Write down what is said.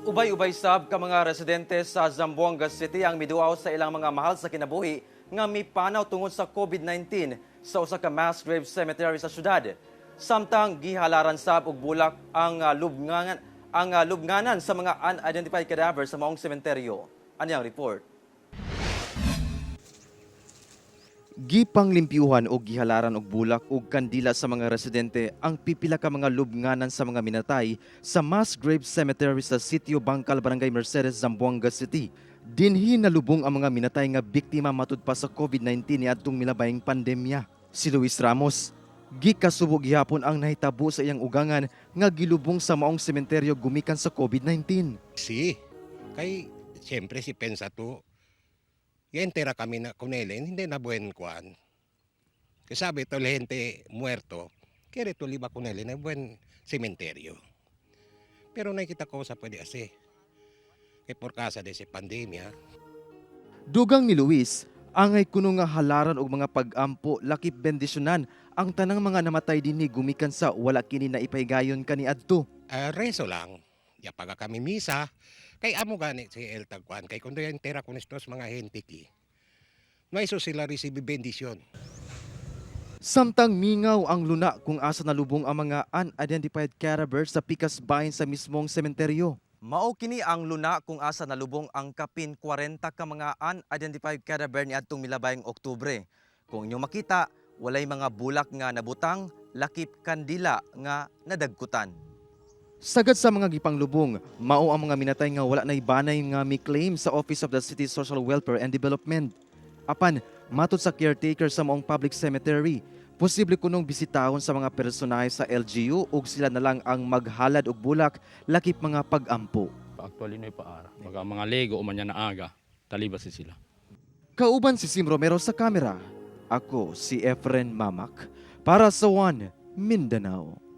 Ubay-ubay sab ka mga residente sa Zamboanga City ang miduaw sa ilang mga mahal sa kinabuhi nga mipanaw tungod sa COVID-19 sa usa ka mass grave cemetery sa syudad. Samtang gihalaran sab og bulak ang lubnganan sa mga unidentified cadaver sa maong sementeryo. Anyang report. Gipanglimpyuhan o gihalaran og bulak ug kandila sa mga residente ang pipila ka mga lubnganan sa mga minatay sa Mass Grave Cemetery sa Sitio Bangkal, Barangay Mercedes, Zamboanga City. Dinhi nalubong ang mga minatay nga biktima matud pa sa COVID-19 niadtong milabayng pandemya. Si Luis Ramos, gikasubo gihapon ang nahitabo sa iyang ugangan nga gilubong sa maong sementeryo gumikan sa COVID-19. Kay siyempre si Pensa to. Entera kami na kunelen, hindi na buen kuan. Kasi sabi to la gente muerto, kere to liba kunelen na buen sementeryo. Pero nakita ko sa pwede ase. Kay por kasa de si pandemya. Dugang ni Luis, angay kuno nga halaran og mga pag-ampo lakip bendisyonan ang tanang mga namatay dinhi gumikan sa wala kini na ipaygayon kaniadto. Reso lang. Ya paga kami misa. Kay amo gani si El Tagwan. Kay kundo yung tera con estos mga gente ki. No iso sila resibi bendisyon. Samtang mingaw ang luna kung asa nalubong ang mga unidentified cadavers sa pikas bahin sa mismong sementeryo. Mao kini ang luna kung asa nalubong ang kapin 40 ka mga unidentified cadaver niadtong milabayng Oktubre. Kung inyo makita, walay mga bulak nga nabutang, lakip kandila nga nadagkutan. Sagad sa mga gipanglubong, mao ang mga minatay nga wala na ibanay nga mi-claim sa Office of the City Social Welfare and Development. Apan, matod sa caretaker sa maong public cemetery, posible kunong bisitahon sa mga personahe sa LGU ug sila na lang ang maghalad og bulak lakip mga pag-ampo. Actually no ipaara. Baga mga Lego o manya na aga, talibas sila. Kauban si Sim Romero sa kamera. Ako si Efren Mamak para sa One Mindanao.